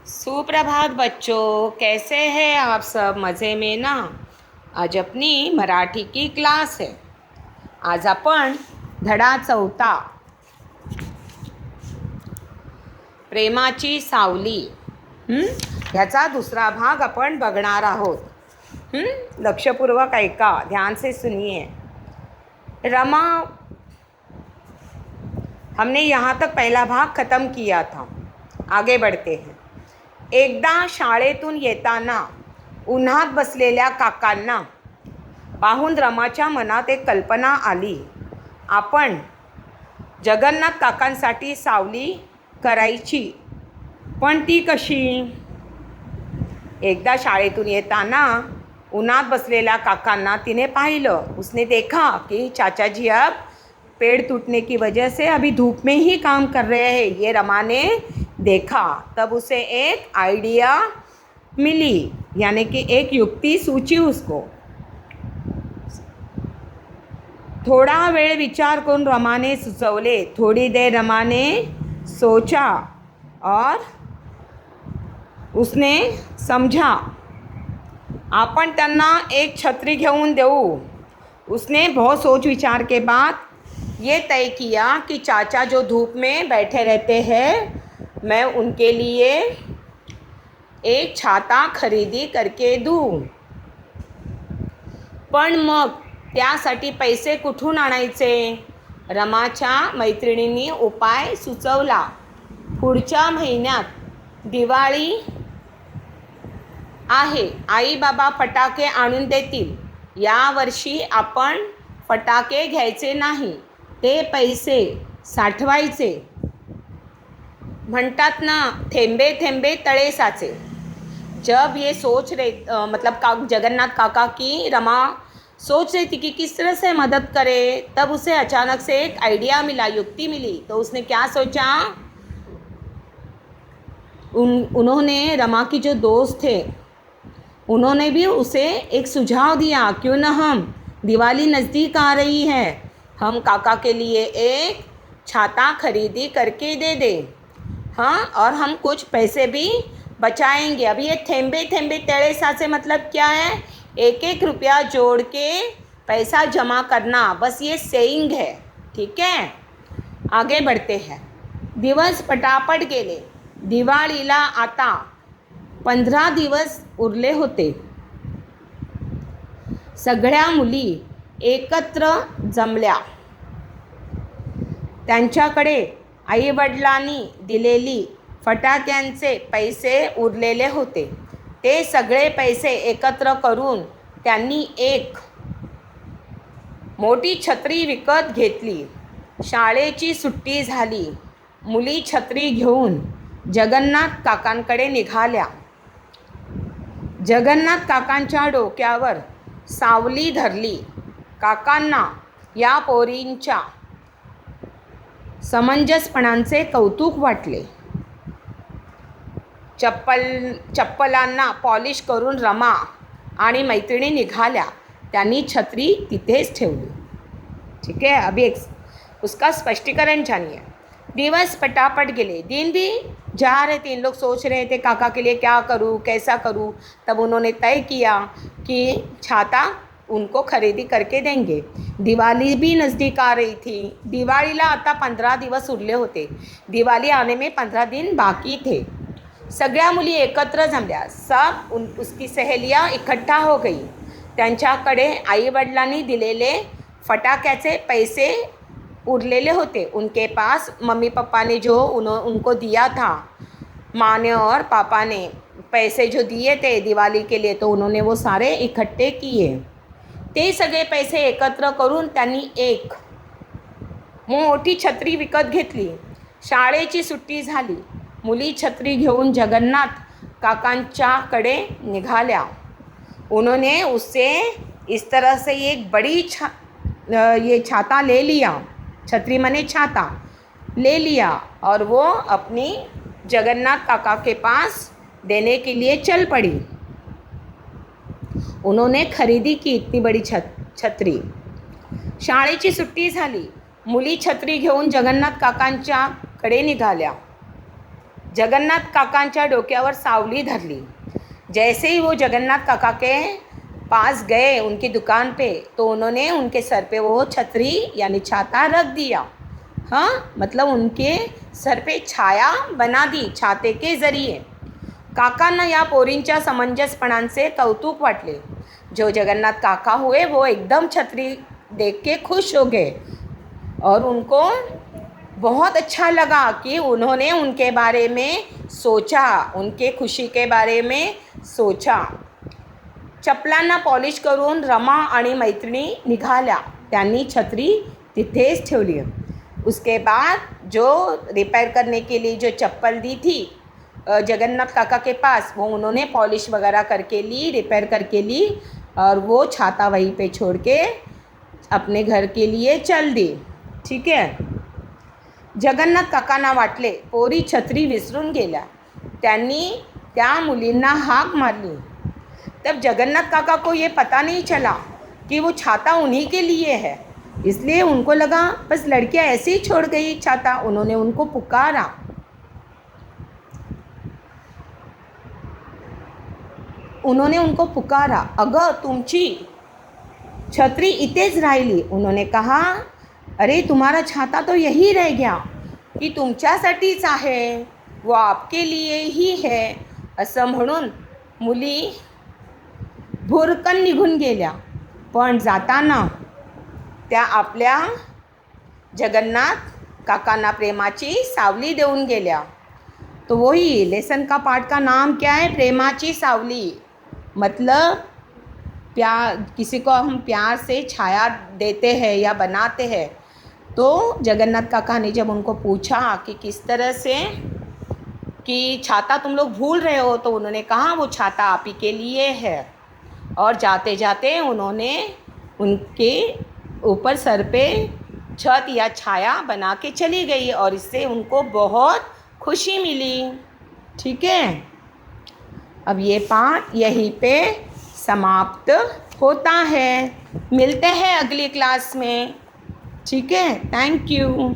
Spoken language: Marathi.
सुप्रभात बच्चों, कैसे हैं आप सब? मज़े में ना? आज अपनी मराठी की क्लास है। आज आपण धडा 4 प्रेमाची सावली ह्याचा दुसरा भाग आपण बघणार आहोत। लक्षपूर्वक ऐका, ध्यान से सुनिए। रमा, हमने यहाँ तक पहला भाग ख़त्म किया था। आगे बढ़ते हैं। एकदा शाळेतून येताना उन्हात बसलेल्या काकांना पाहून रमाच्या मनात एक कल्पना आली। आपण जगन्नाथ काकांसाठी सावली करायची, पण ती कशी? एकदा शाळेतून येताना उन्हात बसलेल्या काकांना तिने पाहिलं। उसने देखा कि चाचा जी अब पेड़ टूटने की वजह से अभी धूप में ही काम कर रहे हैं। ये रमा ने देखा। तब उसे एक आइडिया मिली, यानी कि एक युक्ति सूची उसको। थोड़ा वेळ विचार करून रमाने सुचवले। थोड़ी देर रमाने सोचा और उसने समझा, आपण त्यांना एक छतरी घेऊन देऊ। उसने बहुत सोच विचार के बाद ये तय किया कि चाचा जो धूप में बैठे रहते हैं, मैं उनके लिए एक छाता खरेदी करके दूँ। पण मग त्यासाठी पैसे कुठून आणायचे? रमाच्या मैत्रिणींनी उपाय सुचवला। पुढच्या महिन्यात दिवाळी आहे, आई बाबा फटाके आणून देतील। या वर्षी आपण फटाके घ्यायचे नाही, ते पैसे साठवायचे। म्हणतात ना, थेंबे थेंबे तळे साचे। जब ये सोच रहे मतलब जगन्नाथ काका की रमा सोच रही थी कि किस तरह से मदद करे, तब उसे अचानक से एक आइडिया मिला, युक्ति मिली। तो उसने क्या सोचा? उन्होंने रमा की जो दोस्त थे, उन्होंने भी उसे एक सुझाव दिया, क्यों ना हम, दिवाली नज़दीक आ रही है, हम काका के लिए एक छाता खरीदी करके दे दें। हाँ, और हम कुछ पैसे भी बचाएंगे। अभी ये थेंबे थेंबे तळे साचे मतलब क्या है? एक एक रुपया जोड़ के पैसा जमा करना, बस ये सेइंग है। ठीक है, आगे बढ़ते हैं। दिवस पटापट गेले। दिवाळीला आता 15 दिवस उरले होते। सगळ्या मुली एकत्र जमल्या। त्यांच्याकडे आईवडिलांनी दिलेली फटाक्यांचे पैसे उरलेले होते। ते सगळे पैसे एकत्र करून त्यांनी एक मोठी छत्री विकत घेतली। शाळेची सुट्टी झाली। मुली छत्री घेऊन जगन्नाथ काकांकडे निघाल्या। जगन्नाथ काकांच्या डोक्यावर सावली धरली। काकांना या पोरींच्या समंजसपणाचे कौतुक वाटले। चप्पलांना पॉलिश करून रमा आणि मैत्रिणी निघाल्या। त्यांनी छत्री तिथेच ठेवली। ठीक है, अभी उसका स्पष्टीकरण जानिए। दिवस पटापट गेले। दिन भी जा रहे थे। इन लोग सोच रहे थे काका के लिए क्या करूँ, कैसा करूँ। तब उन्होंने तय किया कि छाता उनको खरीदी करके देंगे। दिवाली भी नज़दीक आ रही थी। दिवाळीला आता 15 दिवस उरले होते। दिवाली आने में 15 दिन बाकी थे। सगळ्या मुली एकत्र जमल्या। सब उसकी सहेलियाँ इकट्ठा हो गई। त्यांच्याकडे आईवडिलांनी दिलेले फटाक्याचे पैसे उरलेले होते। उनके पास मम्मी पापा ने जो उनको दिया था, माँ ने और पापा ने पैसे जो दिए थे दिवाली के लिए, तो उन्होंने वो सारे इकट्ठे किए। ते सगळे पैसे एकत्र करून त्यांनी एक मोठी छत्री विकत घेतली। शाळेची सुट्टी झाली। मुली छत्री घेऊन जगन्नाथ काकांच्याकडे निघाल्या। उन्होंने उससे इस तरह से एक बड़ी ये छाता ले लिया। छतरी माने छाता ले लिया और वो अपनी जगन्नाथ काका के पास देने के लिए चल पड़ी। उन्होंने खरीदी की इतनी बड़ी छत्री। शाळेची सुट्टी झाली। मुली छत्री घेऊन जगन्नाथ काकांच्याकडे निघाल्या। जगन्नाथ काकांच्या डोक्यावर सावली धरली। जैसे ही वो जगन्नाथ काका के पास गए उनकी दुकान पे, तो उन्होंने उनके सर पे वो छतरी यानी छाता रख दिया। हाँ, मतलब उनके सर पे छाया बना दी छाते के ज़रिए। काकांना या पोरींच्या समंजसपणांचे कौतुक वाटले। जो जगन्नाथ काका हुए वो एकदम छतरी देख के खुश हो गए और उनको बहुत अच्छा लगा कि उन्होंने उनके बारे में सोचा, उनके खुशी के बारे में सोचा। चपलांना पॉलिश करून रमा आणि मैत्रिणी निघाल्या। त्यांनी छतरी तिथेच ठेवली। उसके बाद जो रिपेयर करने के लिए जो चप्पल दी थी जगन्नाथ काका के पास, वो उन्होंने पॉलिश वगैरह करके ली, रिपेयर करके ली और वो छाता वहीं पे छोड़ के अपने घर के लिए चल दी। ठीक है। जगन्नाथ काकांना वाटले पोरी छत्री विसरून गेल्या। त्यांनी त्या मुलींना हाक मारली। तब जगन्नाथ काका को ये पता नहीं चला कि वो छाता उन्हीं के लिए है, इसलिए उनको लगा बस लड़कियां ऐसे ही छोड़ गई छाता। उन्होंने उनको पुकारा। अगं तुमची छतरी इतेच राहिली। उन्होंने कहा अरे तुम्हारा छाता तो यही रह गया, की तुमच्यासाठीच आहे, वो आपके लिए ही है, असं म्हणून मुली भुरकन निघून गेल्या। पण जाताना त्या आपल्या जगन्नाथ काकांना प्रेमाची सावली देऊन गेल्या। तो वही लेसन का पाठ का नाम क्या है? प्रेमाची सावली। मतलब प्यार, किसी को हम प्यार से छाया देते हैं या बनाते हैं। तो जगन्नाथ काका ने जब उनको पूछा कि किस तरह से कि छाता तुम लोग भूल रहे हो, तो उन्होंने कहा वो छाता आप ही के लिए है। और जाते जाते उन्होंने उनके ऊपर सर पे छत या छाया बना के चली गई और इससे उनको बहुत खुशी मिली। ठीक है। अब ये पाठ यहीं पे समाप्त होता है। मिलते हैं अगली क्लास में। ठीक है। Thank you.